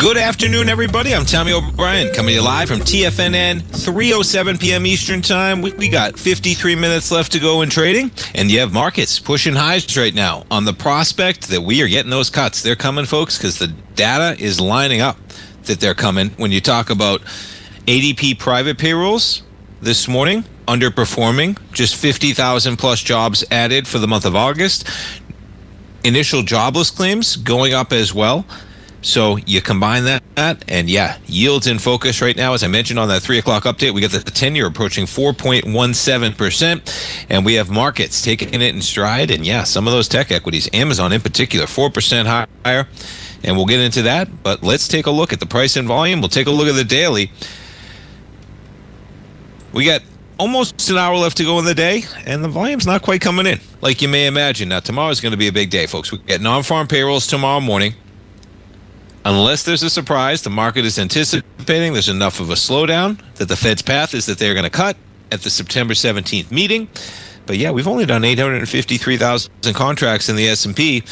Good afternoon, everybody. I'm Tommy O'Brien, coming to you live from TFNN, 3:07 p.m. Eastern Time. We got 53 minutes left to go in trading, and you have markets pushing highs right now on the prospect that we are getting those cuts. They're coming, folks, because the data is lining up that they're coming. When you talk about ADP private payrolls this morning, underperforming, just 50,000 plus jobs added for the month of August. Initial jobless claims going up as well. So you combine that, and yeah, yields in focus right now. As I mentioned on that 3 o'clock update, we got the 10-year approaching 4.17%, and we have markets taking it in stride. And yeah, some of those tech equities, Amazon in particular, 4% higher, and we'll get into that. But let's take a look at the price and volume. We'll take a look at the daily. We got almost an hour left to go in the day, and the volume's not quite coming in like you may imagine. Now, tomorrow's going to be a big day, folks. We get non-farm payrolls tomorrow morning. Unless there's a surprise, the market is anticipating there's enough of a slowdown that the Fed's path is that they're going to cut at the September 17th meeting. But yeah, we've only done 853,000 contracts in the S&P.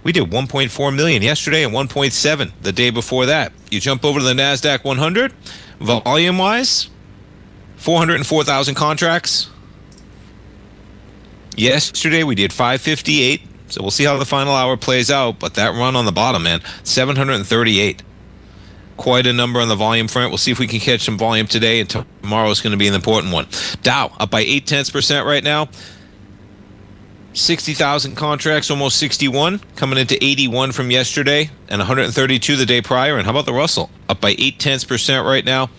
We did 1.4 million yesterday and 1.7 the day before that. You jump over to the NASDAQ 100, volume-wise, 404,000 contracts. Yesterday we did 558. So we'll see how the final hour plays out, but that run on the bottom, man, 738. Quite a number on the volume front. We'll see if we can catch some volume today, and tomorrow is going to be an important one. Dow up by 0.8% right now. 60,000 contracts, almost 61, coming into 81 from yesterday and 132 the day prior. And how about the Russell? Up by 0.8% right now.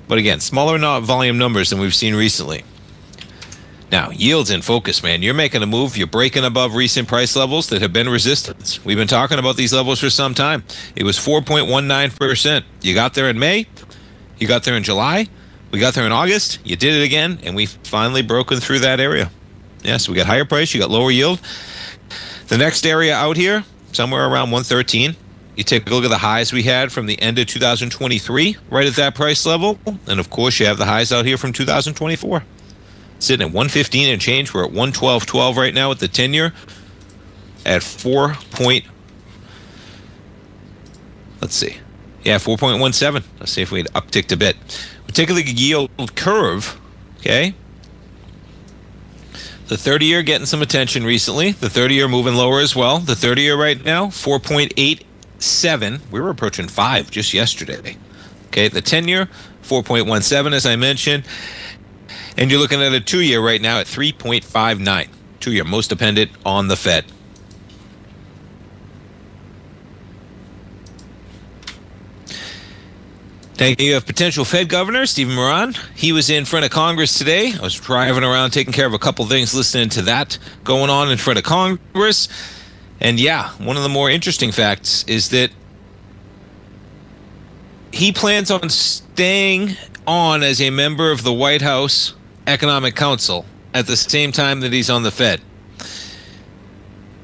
But again, smaller volume numbers than we've seen recently. Now, yields in focus, man. You're making a move. You're breaking above recent price levels that have been resistance. We've been talking about these levels for some time. It was 4.19%. You got there in May. You got there in July. We got there in August. You did it again, and we've finally broken through that area. Yes, we got higher price. You got lower yield. The next area out here, somewhere around 113. You take a look at the highs we had from the end of 2023, right at that price level. And, of course, you have the highs out here from 2024. Sitting at 115 and change. We're at 112.12 right now with the 10-year at 4.17. Let's see. Yeah, 4.17. Let's see if we had upticked a bit. We take a look at yield curve. Okay. The 30-year getting some attention recently. The 30-year moving lower as well. The 30-year right now, 4.87. We were approaching 5 just yesterday. Okay, the 10-year, 4.17 as I mentioned. And you're looking at a 2-year right now at 3.59. 2-year, most dependent on the Fed. Now you have potential Fed Governor Stephen Moran. He was in front of Congress today. I was driving around taking care of a couple things, listening to that going on in front of Congress. And yeah, one of the more interesting facts is that he plans on staying on as a member of the White House Economic Council at the same time that he's on the Fed.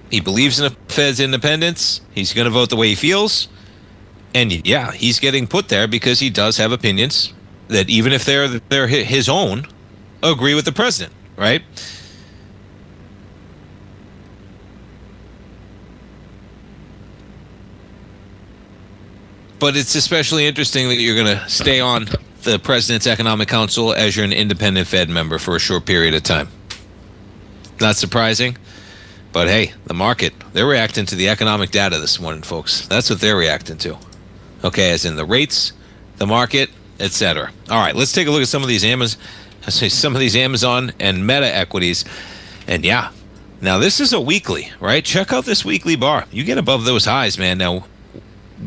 He believes in the Fed's independence. He's going to vote the way he feels. And yeah, he's getting put there because he does have opinions that even if they're his own, agree with the president, right? But it's especially interesting that you're going to stay on the President's Economic Council as you're an independent Fed member for a short period of time. Not surprising, but hey, the market, they're reacting to the economic data this morning, folks. That's what they're reacting to. Okay, as in the rates, the market, etc. All right, let's take a look at some of these Amazon and Meta equities. And yeah, now this is a weekly, right? Check out this weekly bar. You get above those highs, man. Now,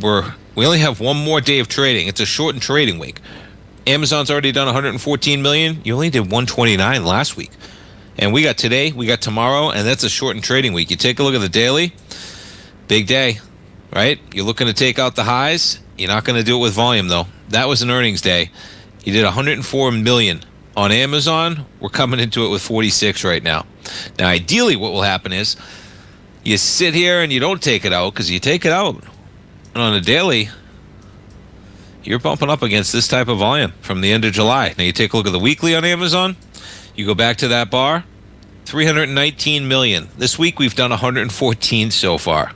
we only have one more day of trading. It's a shortened trading week. Amazon's already done 114 million. You only did 129 last week. And we got today, we got tomorrow, and that's a shortened trading week. You take a look at the daily, big day, right? You're looking to take out the highs. You're not going to do it with volume, though. That was an earnings day. You did 104 million on Amazon. We're coming into it with 46 right now. Now, ideally, what will happen is you sit here and you don't take it out, because you take it out. And on a daily, you're bumping up against this type of volume from the end of July. Now you take a look at the weekly on Amazon. You go back to that bar, 319 million. This week we've done 114 so far.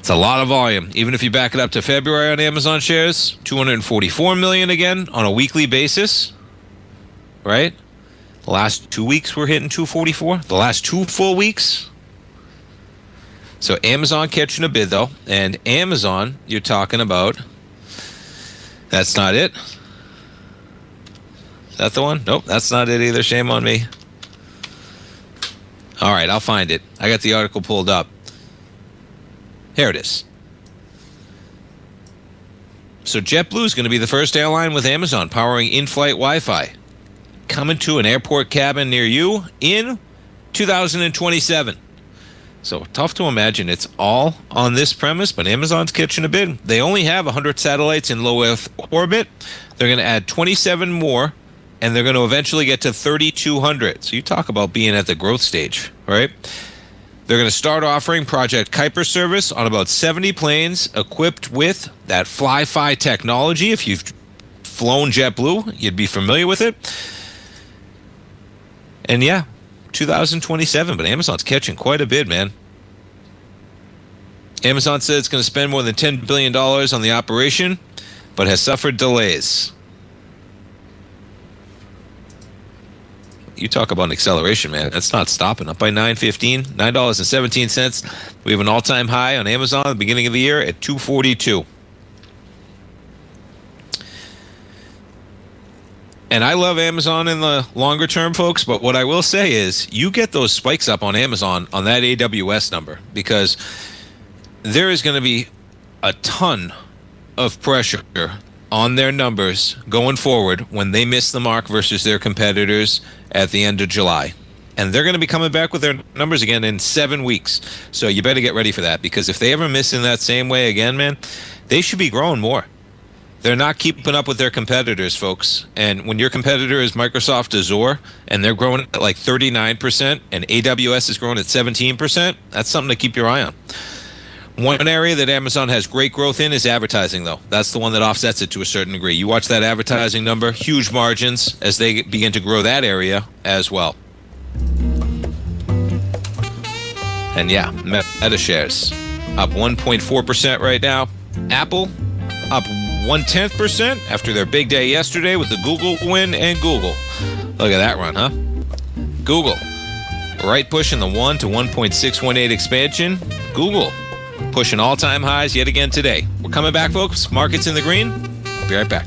It's a lot of volume. Even if you back it up to February on Amazon shares, 244 million again on a weekly basis, right? The last 2 weeks we're hitting 244. The last 2 full weeks. So Amazon catching a bid though, and Amazon, you're talking about. That's not it. Is that the one? Nope, that's not it either. Shame on me. All right, I'll find it. I got the article pulled up. Here it is. So JetBlue is going to be the first airline with Amazon powering in-flight Wi-Fi. Coming to an airport cabin near you in 2027. So tough to imagine it's all on this premise, but Amazon's catching a bid. They only have 100 satellites in low Earth orbit. They're going to add 27 more, and they're going to eventually get to 3,200. So you talk about being at the growth stage, right? They're going to start offering Project Kuiper service on about 70 planes equipped with that Fly-Fi technology. If you've flown JetBlue, you'd be familiar with it. And yeah, 2027, but Amazon's catching quite a bid, man. Amazon said it's going to spend more than $10 billion on the operation, but has suffered delays. You talk about an acceleration, man. That's not stopping. Up by $9.17. We have an all-time high on Amazon at the beginning of the year at $242. And I love Amazon in the longer term, folks, but what I will say is you get those spikes up on Amazon on that AWS number because there is going to be a ton of pressure on their numbers going forward when they miss the mark versus their competitors at the end of July. And they're going to be coming back with their numbers again in 7 weeks. So you better get ready for that, because if they ever miss in that same way again, man, they should be growing more. They're not keeping up with their competitors, folks. And when your competitor is Microsoft Azure and they're growing at like 39% and AWS is growing at 17%, that's something to keep your eye on. One area that Amazon has great growth in is advertising, though. That's the one that offsets it to a certain degree. You watch that advertising number, huge margins as they begin to grow that area as well. And yeah, Meta shares up 1.4% right now. Apple up 0.1% after their big day yesterday with the Google win, and Google. Look at that run, huh? Google, right pushing the 1 to 1.618 expansion. Google pushing all-time highs yet again today. We're coming back, folks. Markets in the green. Be right back.